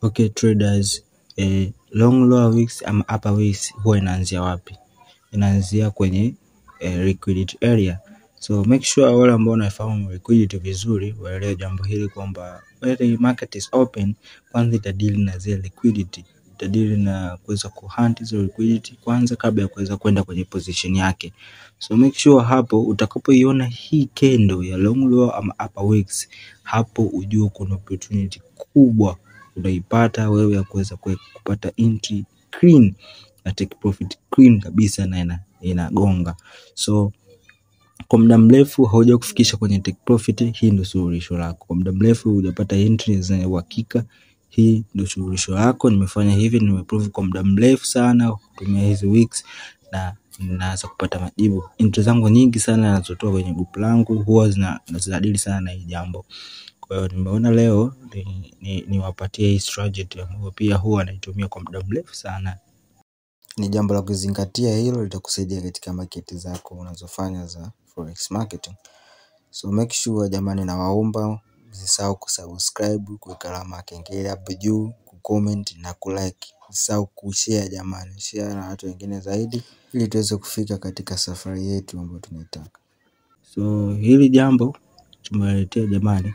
Okay traders, long lower wicks ama upper wicks huwa inaanzia wapi? Inaanzia kwenye liquidity area. So make sure wale ambao wanafahamu liquidity vizuri waelewe jambo hili kwamba when the market is open, kwanza itadeal na zile liquidity, itadeal na kuweza kuhunt hizo liquidity kwanza kabla ya kuweza kwenda kwenye position yake. So make sure hapo utakapoiona hii candle ya long lower ama upper wicks, hapo ujue kuna opportunity kubwa unaipata wewe ya kuweza kupata entry clean na take profit clean kabisa na inagonga. So kwa muda mrefu hauja kufikisha kwenye take profit, hii ndio suluhisho lako. Kwa muda mrefu hujapata entry za uhakika, hii ndio suluhisho lako. Nimefanya hivi, nimeprove kwa muda mrefu sana kutumia hizi wicks na ninaanza kupata majibu. Entry zangu nyingi sana ninazotoa kwenye group langu huwa zinadili sana na hii jambo. Kwa hiyo nimeona leo niwapatie hii strategy ambayo pia huwa naitumia kwa muda mrefu sana. Ni jambo la kuzingatia, hilo litakusaidia katika market zako unazofanya za forex marketing. So make sure jamani, nawaomba msisahau kusubscribe, kuweka alama ya kengele hapo juu, kucomment na kulike. Msisahau kushare jamani, share na watu wengine zaidi ili tuweze kufika katika safari yetu ambayo tunaitaka. So hili jambo tumewaletea jamani,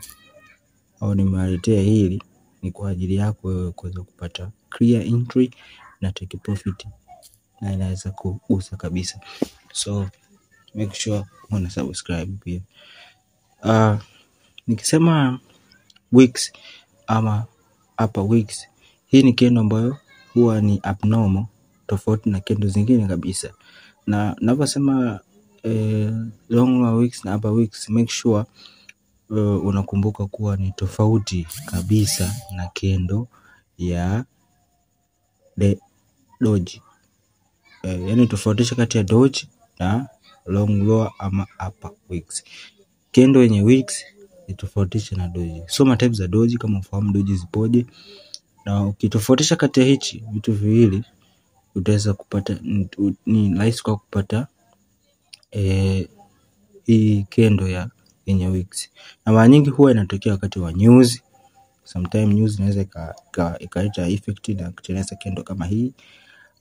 au nimewaletea hili ni kwa ajili yako wewe kuweza kupata clear entry na take profit na inaweza kugusa kabisa. So make sure una subscribe pia. Nikisema wicks ama upper wicks, hii ni candle ambayo huwa ni abnormal tofauti na candle zingine kabisa. Na ninaposema long lower wicks na upper wicks, make sure unakumbuka kuwa ni tofauti kabisa na candle ya doji. Yani tofautisha kati ya doji na long lower ama upper wicks. Candle yenye wicks ni tofautisha na doji. Soma types za doji kama ufahamu doji zipoje, na ukitofautisha kati ya hichi vitu viwili utaweza kupata, ni rahisi kwa kupata hii candle ya yenye wicks. Na mara nyingi huwa inatokea wakati wa news. Sometimes news inaweza ikaleta effect na kutengeneza candle kama hii,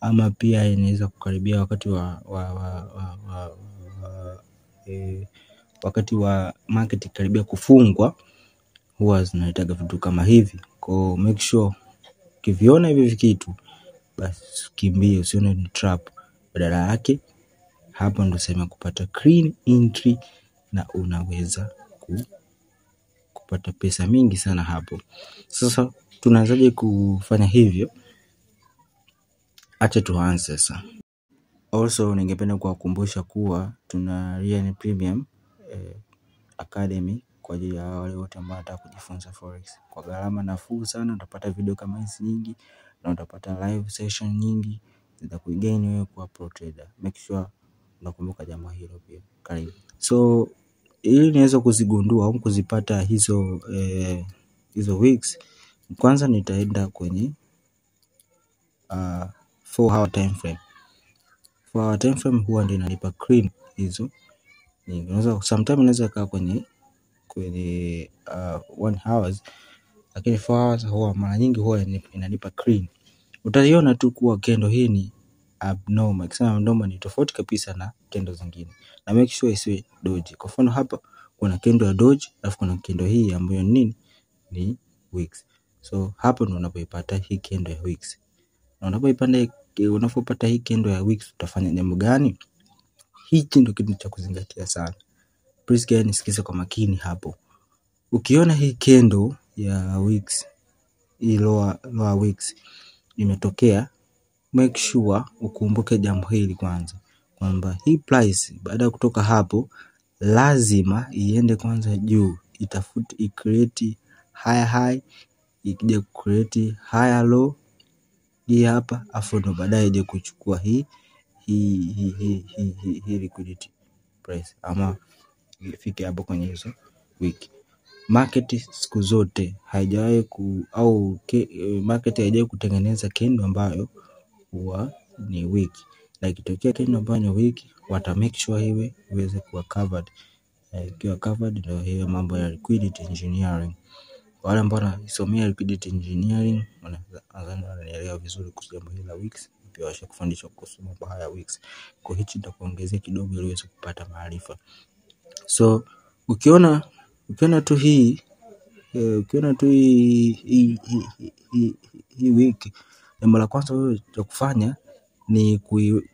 ama pia inaweza kukaribia wakati wa market karibia kufungwa, huwa zinaleta vitu kama hivi. Kwa make sure ukiviona hivi kitu basi kimbie, usione ni trap. Badala yake hapo ndo sema kupata clean entry na unaweza kupata pesa mingi sana hapo. Sasa tunaanzaje kufanya hivyo? Acha tuanze sasa. Also ningependa kuwakumbusha kuwa tuna Rian Premium Academy kwa ajili ya wale wote ambao wanataka kujifunza forex kwa gharama nafuu sana. Utapata video kama hizi nyingi na utapata live session nyingi zitakugain wewe kuwa pro trader. Make sure unakumbuka jambo hilo pia. Karibu. So ili niweze kuzigundua au kuzipata hizo wicks, kwanza nitaenda kwenye 4 hour time frame. 4 hour time frame huwa ndio inanipa clean hizo. Unaweza sometimes unaweza kaa kwenye 1 hours, lakini 4 hours huwa mara nyingi huwa inanipa clean. Utaiona tu kuwa candle hii ni abnormal. Kisema abnormal ni tofauti kabisa na candle zingine. Na make sure isiwe doji. Kwa mfano hapa kuna candle ya doji, alafu kuna candle hii ambayo ni wicks. So hapo ndo unapoipata hii candle ya wicks. Na unapopata hii candle ya wicks utafanya jambo gani? Hiki ndio kitu cha kuzingatia sana. Please guys, nisikize kwa makini hapo. Ukiona hii candle ya wicks, hii lower wicks imetokea, make sure ukumbuke jambo hili kwanza, kwamba hii price baada ya kutoka hapo lazima iende kwanza juu, itafute i-create higher high, ikija create higher low hii hapa, afu ndo baadaye ije kuchukua hii liquidity price ama ifike hapo kwenye hizo wiki. Market siku zote haijawahi market haijawahi kutengeneza candle ambayo huwa ni wiki. Na ikitokea candle ambayo ni wiki, wata make sure iweze kuwa covered. Ikiwa covered ndio hiyo mambo ya liquidity engineering. Kwa wale ambao wanasomea liquidity engineering wanaelewa vizuri kuhusu jambo hili la wicks, pia washakufundishwa kuhusu mambo haya wicks. Kwa hichi nitakuongezea kidogo ili uweze kupata maarifa. So ukiona tu hii wiki, jambo la kwanza wewe cha kufanya ni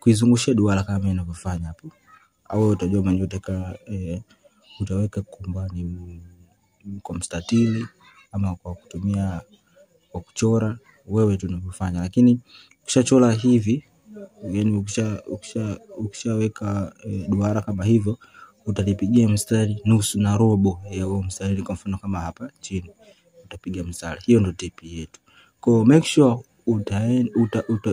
kuizungushia duara kama ninavyofanya hapo, au utajua mwenyewe utaweka kumbani kwa mstatili ama kwa kutumia kwa kuchora, wewe tunavyofanya. Lakini ukishachora hivi, yani ukishaweka duara kama hivyo, utalipigia mstari nusu na robo ya huo mstari. Kwa mfano kama hapa chini utapiga mstari, hiyo ndio tip yetu. Kwa make sure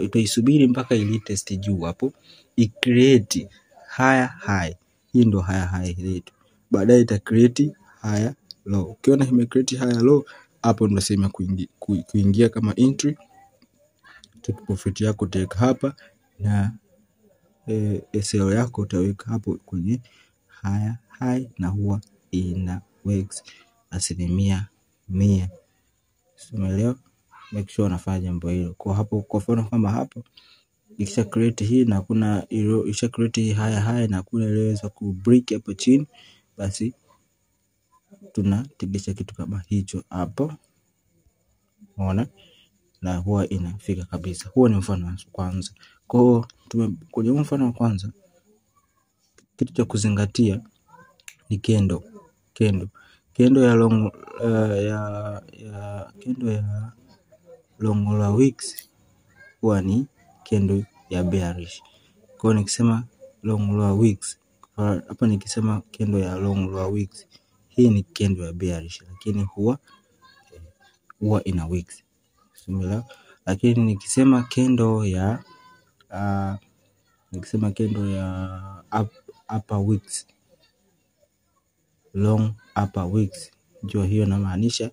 utaisubiri mpaka ili test juu hapo i-create higher high. Hii ndio higher high yetu. Baadaye ita create higher low. Ukiona ime create higher low, hapo ndio sema kuingia kama entry. Take profit yako utaweka hapa na SL yako utaweka hapo kwenye higher high, na huwa ina works 100%. Umeelewa? Make sure unafanya jambo hilo. Kwa hapo, kwa mfano kama hapo ikisha create hii na kuna isha create hii higher na kuna ileweza ku break hapo chini, basi tunategesha kitu kama hicho hapo. Unaona? Na huwa inafika kabisa. Huo ni mfano wa kwanza. Kwa kwenye mfano wa kwanza, kitu cha kuzingatia ni kendo ya long long wicks huwa ni kendo ya bearish. Kwa nikisema long wicks hapa, nikisema kendo ya long wicks, hii ni kendo ya bearish, lakini huwa ina wicks similar. Lakini nikisema kendo ya upper wicks, long upper wicks, ndio hiyo inamaanisha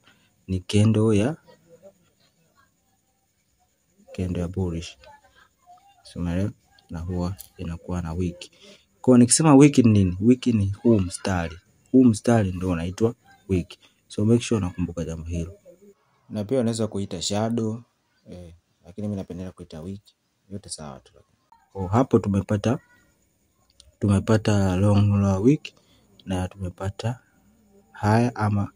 ni kendo ya bullish similar, na huwa inakuwa na wick. Kwa nikisema wick ni nini? Wick ni huu mstari ndio unaitwa wick. So make sure unakumbuka jambo hilo. Na pia unaweza kuita shadow, lakini mimi napendelea kuita wick. Yote sawa tu. Kwa hapo tumepata long wick na tumepata high, ama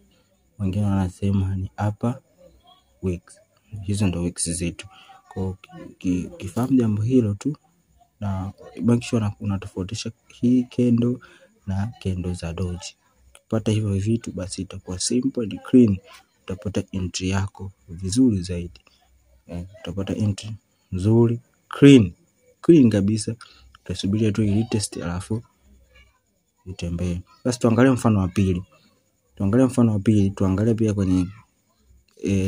wengine wanasema ni upper wicks. Hizo ndio wicks zetu. Kwa kifahamu jambo hilo tu, na make sure unatofautisha hii kendo na kendo za doji. Ukipata hivyo vitu, basi itakuwa simple and clean. Utapata entry yako vizuri zaidi. Utapata entry nzuri, clean kabisa. Utasubiria tu ili test alafu utembee. Basi tuangalie mfano wa pili. Tuangalie pia kwenye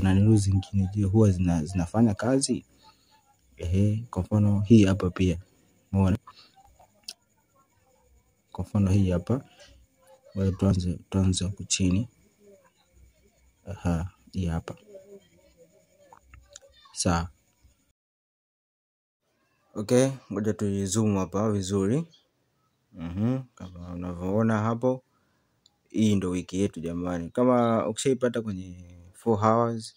nani zingine, je, huwa zinafanya kazi? Kwa mfano hii hapa pia. Umeona? Kwa mfano hii hapa, wewe tuanze huku chini. Hii hapa. Sawa. Okay, ngoja tuizoom hapa vizuri. Kama unavyoona hapo, hii ndio wiki yetu jamani. Kama ukishaipata kwenye 4 hours,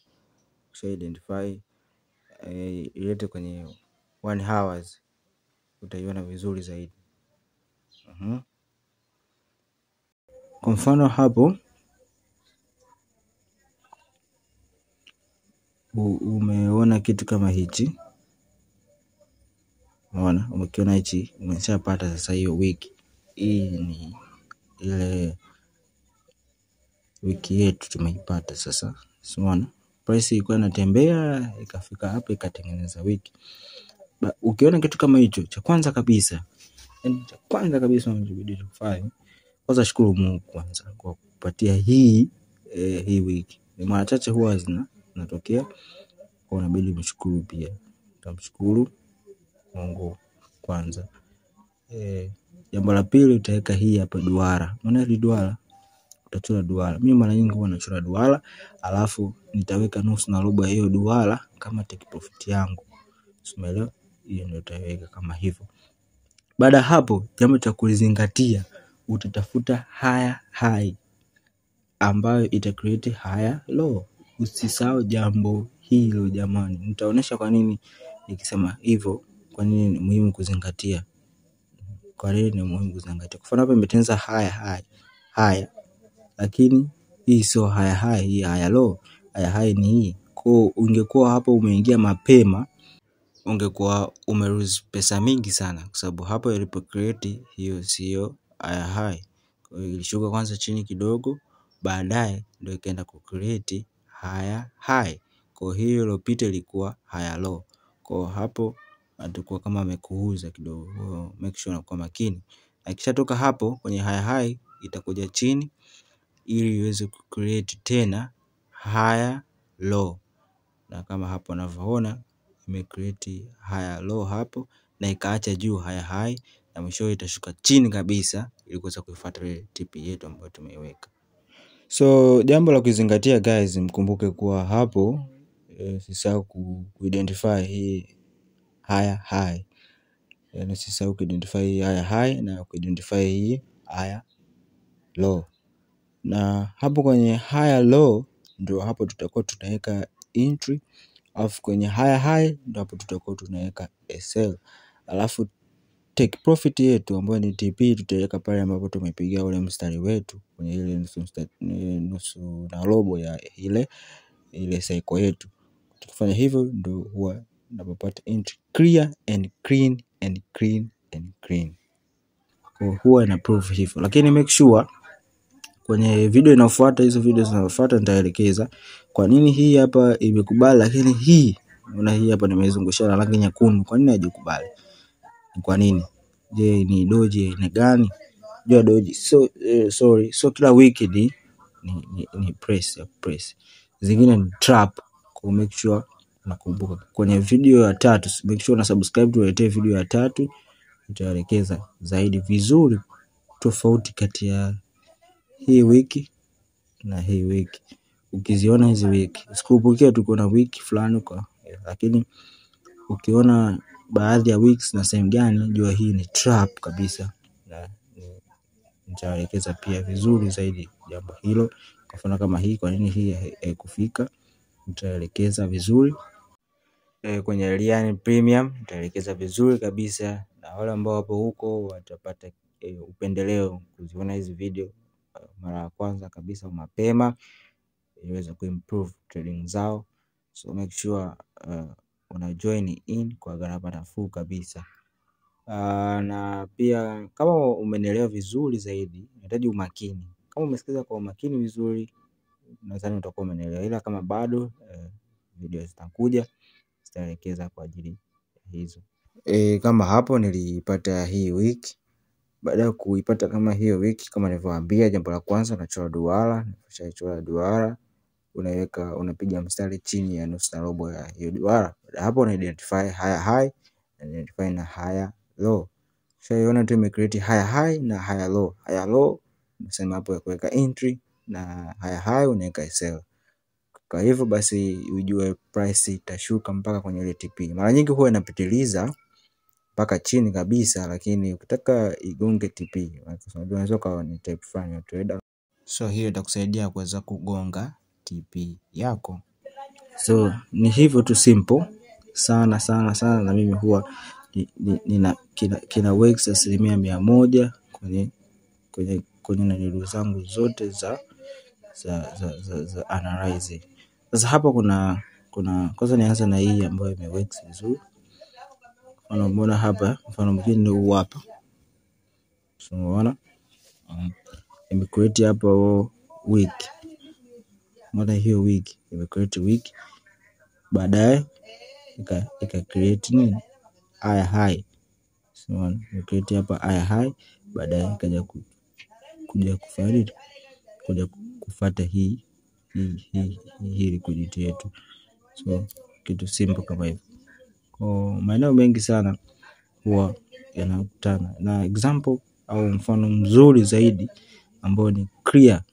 ukisha identify ilete kwenye 1 hours, utaiona vizuri zaidi. Kwa mfano hapo umeona kitu kama hichi. Unaona, umekiona hichi, umeshapata sasa hiyo wiki. Hii ni ile wiki yetu tumeipata sasa. Unaona? Price ilikuwa inatembea ikafika hapa ikatengeneza wiki. Ukiona kitu kama hicho, cha kwanza kabisa unabidi kufanya, kwanza shukuru Mungu kwanza kwa kupatia hii wiki. Ni mara chache huwa zinatokea, kwa unabidi mshukuru pia. Utamshukuru Mungu kwanza. Jambo la pili, utaweka hii hapa duara. Unaona hii duara? Utachora duara. Mimi mara nyingi huwa nachora duara, alafu nitaweka nusu na robo ya hiyo duara kama take profit yangu. Umeelewa? Hiyo ndio utaweka kama hivyo. Baada hapo, jambo cha kuzingatia, utatafuta higher high ambayo ita create higher low. usisahau jambo hilo jamani. Nitaonesha kwa nini nikisema hivyo, kwa nini ni muhimu kuzingatia. Kwa nini ni muhimu kuzingatia. Kwa mfano hapa imetengeneza haya, lakini hii sio haya, hii haya low. Haya ni hii. Kwa ungekuwa hapo umeingia mapema, ungekuwa umelose pesa mingi sana, kwa sababu hapo ilipo create hiyo sio haya. Kwa hiyo ilishuka kwanza chini kidogo, baadaye ndio ikaenda ku create haya. Kwa hiyo iliyopita ilikuwa haya low. Kwa hapo atakuwa kama amekuuza kidogo. Make sure unakuwa makini. Akishatoka hapo kwenye haya itakuja chini ili iweze ku create tena haya low. Na kama hapo unavyoona ime create haya low hapo, na ikaacha juu haya na mwisho itashuka chini kabisa ili kuweza kuifuata ile TP yetu ambayo tumeiweka. So jambo la kuzingatia guys, mkumbuke kuwa hapo usisahau kuidentify hii haya. Yani usisahau kuidentify hii haya na kuidentify hii haya low. Na hapo kwenye haya low ndio hapo tutakuwa tunaweka entry, alafu kwenye haya ndio hapo tutakuwa tunaweka sell. Alafu take profit yetu ambayo ni TP tutaweka pale ambapo tumepigia ule mstari wetu kwenye ile nusu na robo ya ile cycle yetu. Tukifanya hivyo ndio huwa tunapata entry clear and clean. Kwa huwa ina prove hivyo. Lakini make sure kwenye video inayofuata, hizo video zinazofuata nitaelekeza kwa nini hii hapa imekubali, lakini hii hapa nimezungushia na rangi nyekundu. Kwa nini haijikubali? Kwa nini? Je, ni doji ni gani? Jua doji so kila wiki ni press. Zingine ni trap. Kwa make sure nakumbuka kwenye video ya 3, make sure na subscribe tuletee video ya 3, nitaelekeza zaidi vizuri tofauti kati ya hii wiki na hii wiki. Ukiziona hizi wiki usikurupukie tu kuna wiki fulani kwa, lakini ukiona baadhi ya weeks na sehemu gani, jua hii ni trap kabisa, na nitaelekeza pia vizuri zaidi jambo hilo. Kwa mfano kama hii, kwa nini hii haikufika, nitaelekeza vizuri. Kwenye Lian Premium nitaelekeza vizuri kabisa, na wale ambao wapo huko watapata upendeleo kuziona hizi video mara ya kwanza kabisa mapema, iweze kuimprove trading zao. So make sure una join in kwa gharama nafuu kabisa. Na pia kama umenielewa vizuri zaidi, unahitaji umakini. Kama umesikiza kwa umakini vizuri, nadhani utakuwa umenielewa. Ila kama bado, video zitakuja, zitaelekeza kwa ajili hizo. Kama hapo nilipata hii wiki. Baada ya kuipata kama hiyo wiki, kama nilivyowaambia, jambo la kwanza unachora duara. Ukishachora duara, unapiga mstari chini ya nusu na robo ya hiyo duara. Baada hapo una identify high na identify na higher low. Ushaiona tu ime create high na higher low. Higher low unasema hapo ya kuweka entry, na high unaweka sell. Kwa hivyo basi ujue price itashuka mpaka kwenye ile TP. Mara nyingi huwa inapitiliza mpaka chini kabisa, lakini ukitaka igonge TP, unaweza kwa ni type fulani ya trader. So hiyo itakusaidia kuweza kugonga TP yako. So ni hivyo tu, simple sana, na mimi huwa nina kina works 100% kwenye nani zangu zote za analyze. Sasa hapa kuna kwanza nianza na hii ambayo imeworks vizuri. Unaona hapa mfano mwingine ndio huu hapa. So unaona imecreate hapo week. Mbona hiyo week imecreate week, baadaye ika create nini high. So imecreate hapa high, baadaye ikaja kuja kufuata hii liquidity yetu. So kitu simple kama hivyo. Kwa maeneo mengi sana huwa yanakutana na example au mfano mzuri zaidi ambao ni clear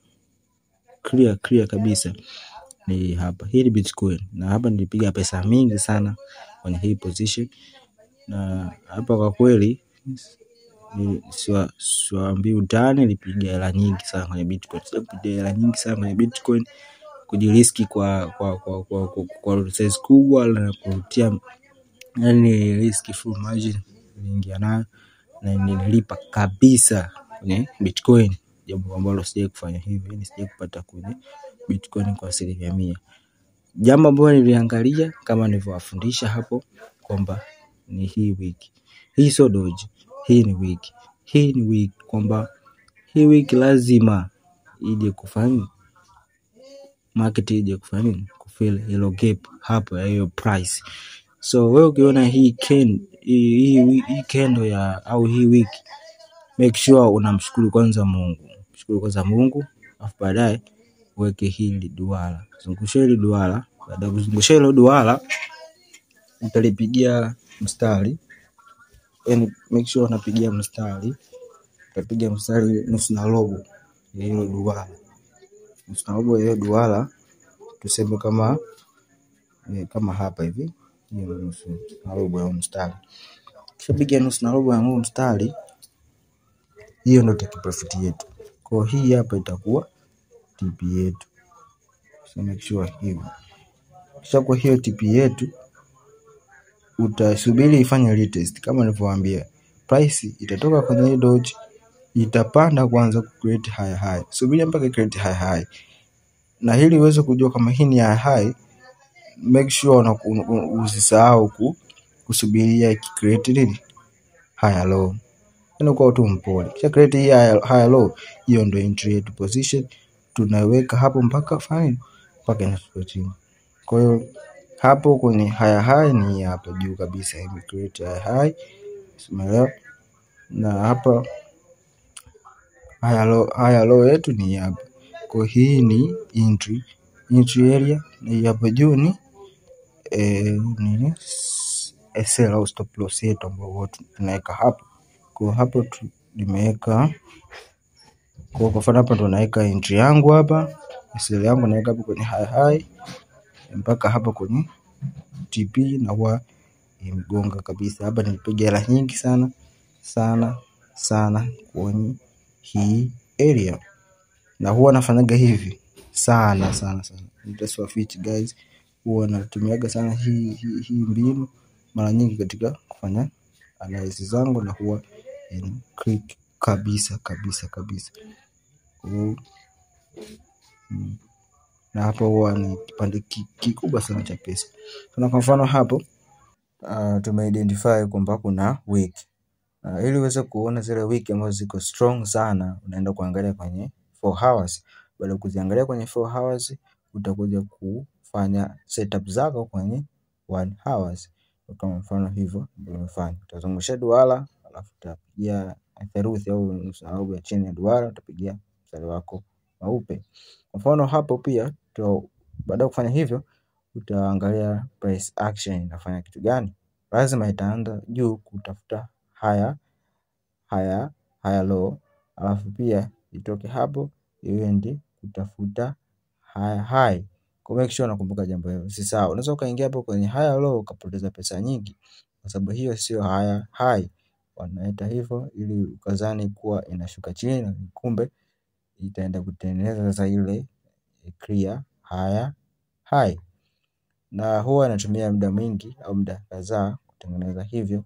kabisa ni hapa. Hii ni Bitcoin, na hapa nilipiga pesa mingi sana kwenye hii position, na hapa kwa kweli siwaambii utani, nilipiga hela nyingi sana kwenye Bitcoin. Nilipiga hela nyingi sana kwenye Bitcoin kujiriski kwa size kubwa na kutia yani risk full margin niingia nayo na nilipa kabisa kwenye Bitcoin, jambo ambalo sijai kufanya hivi, yani sijai kupata kwenye Bitcoin kwa 100%. Jambo ambalo niliangalia kama nilivyowafundisha hapo kwamba ni hii wiki. Hii sio doji, hii ni wiki. Hii ni wiki kwamba hii wiki lazima ije kufanya market ije kufanya kufill hilo gap hapo ya hiyo price. So wewe ukiona hii candle ya au hii wiki, make sure unamshukuru kwanza Mungu. Mshukuru kwanza Mungu, afu baadaye weke hili duara. Zungusha hili duara, baada ya kuzungusha hilo duara utalipigia mstari. Yani make sure unapigia mstari. Utapiga mstari nusu na robo ya hilo duara. Nusu na robo ya hilo duara tuseme kama hapa hivi. Hiyo nusu na robo ya mstari. Kisha piga nusu na robo ya mstari, hiyo ndio take profit yetu. Kwa hii hapa itakuwa TP yetu. So make sure hiyo. Kisha kwa hiyo TP yetu utasubiri ifanye retest kama nilivyowaambia. Price itatoka kwenye hii doji, itapanda kwanza ku create high. Subiri mpaka create high. Na ili uweze kujua kama hii ni high, make sure usisahau kusubiria create nini? High low. Kwa tu mpole. Kisha create hii high low, hiyo ndio entry yetu position. Tunaweka hapo mpaka fine mpaka inashuka chini. Kwa hiyo hapo kwenye high ni hapa juu kabisa, hii create high. Umeelewa? Na hapa high low yetu ni hapa. Kwa hii ni entry area, na hapa juu ni nini? SL au stop loss yetu ambayo tunaweka hapo. Kwa hapo nimeweka kwa mfano hapa ndo naweka entry yangu hapa, SL yangu naweka hapo kwenye high mpaka hapa kwenye TP, na huwa imegonga kabisa. Hapa nilipiga hela nyingi sana kwenye hii area, na huwa nafanyaga hivi sana. Nitasiwafiti guys, huwa natumiaga sana hii mbinu mara nyingi katika kufanya analysis zangu, na huwa click kabisa. Na hapo huwa ni kipande kikubwa sana cha pesa. Kwa mfano hapo tumeidentify kwamba kuna wiki. Ili uweze kuona zile wiki ambazo ziko strong sana, unaenda kuangalia kwenye 4 hours. Baada ya kuziangalia kwenye 4 hours, utakuja kufanya setup zako kwenye 1 hours. Kama mfano hivyo ndio umefanya. Utazungusha duara, alafu utapigia theruthi au nusu ya chini ya duara, utapigia mstari wako mweupe. Kwa mfano hapo pia baada ya kufanya hivyo, utaangalia price action inafanya kitu gani. Lazima itaanza juu kutafuta higher low, alafu pia itoke hapo iende kutafuta high. Kwa make sure unakumbuka jambo hilo. Usisahau, unaweza ukaingia hapo kwenye higher low ukapoteza pesa nyingi, kwa sababu hiyo sio high. Wanaita hivyo ili ukazani kuwa inashuka chini, kumbe itaenda kutengeneza sasa ile clear high. Na huwa natumia muda mwingi au muda kadhaa kutengeneza hivyo.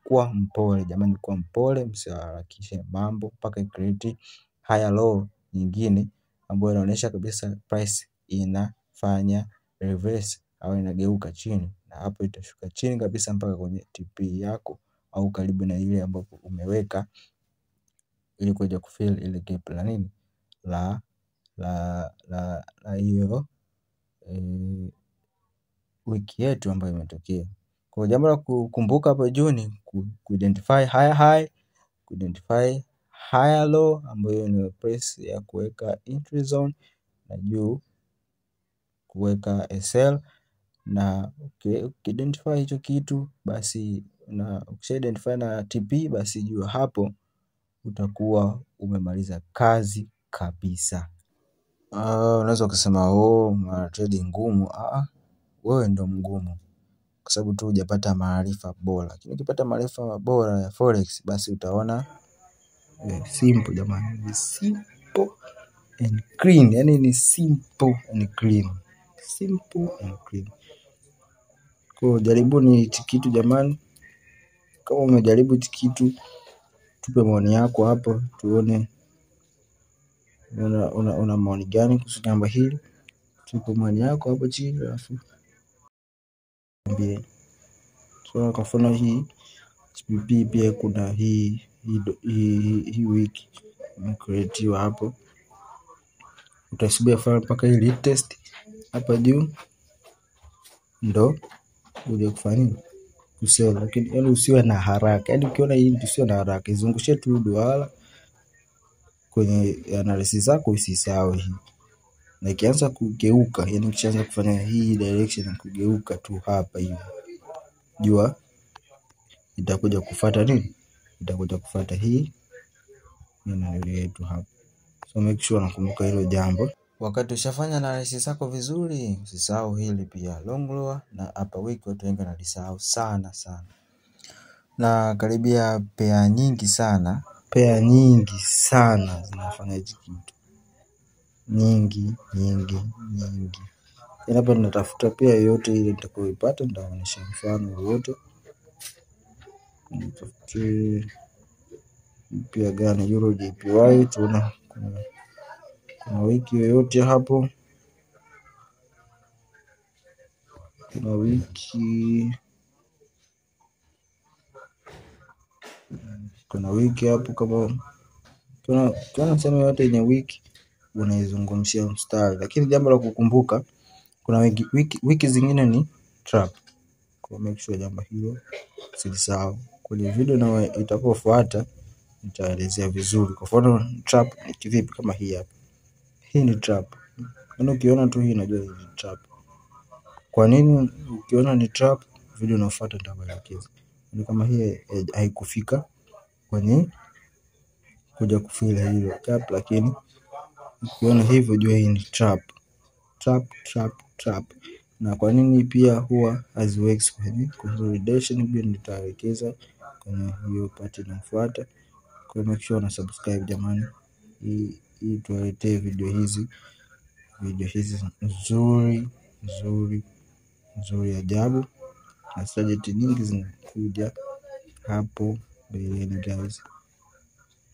Kuwa mpole jamani, kuwa mpole, msiharakishe mambo mpaka create higher low nyingine ambayo inaonyesha kabisa price inafanya reverse au inageuka chini, na hapo itashuka chini kabisa mpaka kwenye TP yako au karibu na ile ambapo umeweka, ili kuja kufill ile gap la nini la hiyo wiki yetu ambayo imetokea. Kwa jambo la kukumbuka hapo juu ni kuidentify high, kuidentify higher low ambayo ni price ya kuweka entry zone, na juu kuweka SL. Na ukiidentify hicho kitu basi, na ukisha-identify na TP basi jua hapo utakuwa umemaliza kazi kabisa. Unaweza kusema trading ngumu. Wewe ndo mgumu kwa sababu tu hujapata maarifa bora. Lakini ukipata maarifa bora ya forex basi utaona simple jamani, simple and clean. Yani ni simple and clean. Simple and clean. Kwa jaribuni hichi kitu jamani. Kama umejaribu hichi kitu, tupe maoni yako hapo tuone una maoni gani kuhusu jambo hili. Tupe maoni yako hapo chini alafu niambie. So kwa mfano hii HPP pia kuna hii wiki imecreatiwa hapo. Utasubiri file mpaka hii test hapa juu ndo uje kufanya kusell. Lakini yani usiwe na haraka. Yani ukiona hii usiwe na haraka, izungushie tu duara kwenye analysis zako, usisahau hii. Na ikianza kugeuka, yani ukianza kufanya hii direction kugeuka tu hapa hivi, jua itakuja kufuata nini? Itakuja kufuata hii nini yetu hapa. So make sure unakumbuka hilo jambo. Wakati ushafanya analysis zako vizuri, usisahau hili pia, long lower na upper wick. Watu wengi wanalisahau sana. Na karibia pair nyingi sana zinafanya hichi kitu. Nyingi. Hapa tunatafuta pair yote ile nitakayoipata, nitaonyesha mfano wote. Nitafute pair gani? Euro JPY, tuona kuna wiki yoyote hapo. Kuna wiki hapo. Kama kuna sema yote yenye wiki unaizungumzia mstari. Lakini jambo la kukumbuka, kuna wiki zingine ni trap. Kwa make sure jambo hilo usisahau. Kwenye video na itakayofuata nitaelezea vizuri. Kwa mfano trap ni kivipi, kama hii hapa. Hii ni trap. Yaani ukiona tu hii unajua hii ni trap. Kwa nini ukiona ni trap? Video inayofuata nitakuelekeza. Ni kama hii haikufika kwenye kuja kufila hilo trap, lakini ukiona hivyo jua hii ni trap. Na kwa nini pia huwa haziweki kwenye consolidation, pia nitaelekeza kwenye hiyo part inayofuata. Kwa make sure una subscribe jamani. Hii tuwaletee video hizi nzuri ajabu, na strategy nyingi zinakuja hapo mbeleni guys.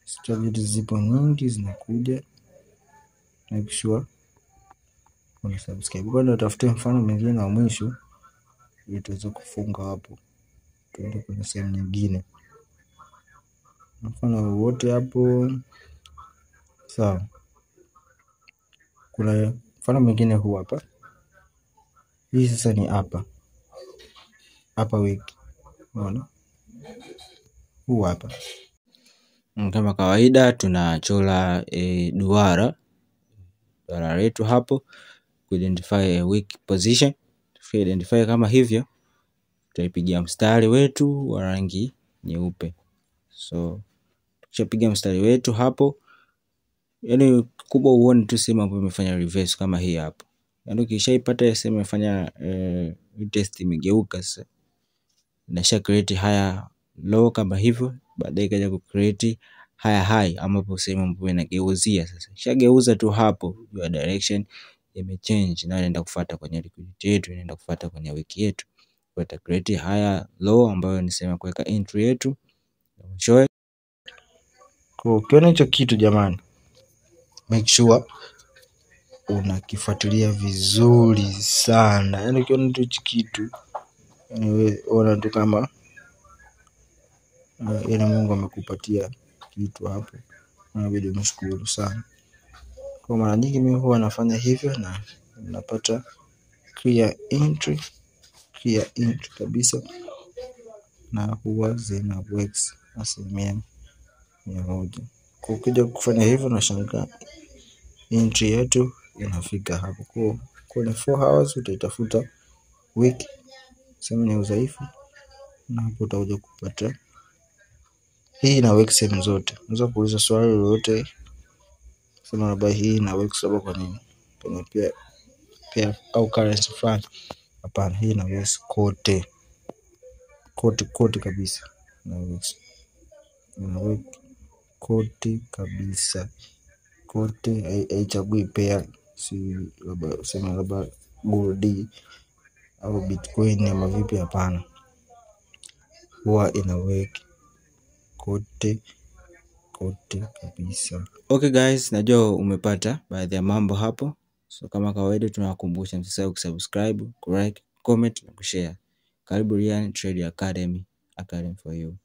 Strategy zipo nyingi zinakuja, make sure una subscribe. Kwa nini utafute mfano mwingine wa mwisho ili tuweze kufunga hapo, tuende kwenye sehemu nyingine. Mfano wote hapo sawa. Kuna mfano mwingine huu hapa. Hii sasa ni hapa wiki. Unaona? Huu hapa. Kama kawaida tunachora duara letu hapo ku identify a weak position. Identify kama hivyo, tutaipigia mstari wetu wa rangi nyeupe. So tukishapiga mstari wetu hapo, yani kubwa uone tu sehemu ambayo imefanya reverse kama hii hapo. Yani ukishaipata sehemu imefanya test imegeuka, sasa inasha create higher low kama hivyo, baadaye ikaja ku create higher high ambapo sehemu ambayo inageuzia. Sasa ishageuza tu hapo, your direction imechange na inaenda kufuata kwenye liquidity yetu, inaenda kufuata kwenye wiki yetu. Kwa ta create higher low ambayo ni sema kuweka entry yetu. Show. Kwa ukiona hicho kitu jamani, make sure unakifuatilia vizuri sana. Yani ukiona hicho kitu, yani wewe ona tu kama Mungu amekupatia kitu hapo. Na video mshukuru sana. Kwa mara nyingi mimi huwa nafanya hivyo na napata clear entry kabisa, na huwa zina works asilimia 100. Kwa ukija kufanya hivyo na shangaa entry yetu inafika hapo. Kwa 4 hours utaitafuta wiki sehemu ya udhaifu, na hapo utakuja kupata hii na works sehemu zote. Unaweza kuuliza swali lolote sema labda hii na works hapo kwa nini? Kwenye pia au currency fulani. Hapana, hii na works kote kabisa. Na works kote kabisa. kote, haichagui pair, si labda useme labda gold au bitcoin ama vipi, hapana. Huwa ina work kote kabisa. Okay guys, najua umepata baadhi ya mambo hapo. So kama kawaida tunawakumbusha msisahau kusubscribe, kulike, comment na kushare. Karibu Ryan Trader Academy for you.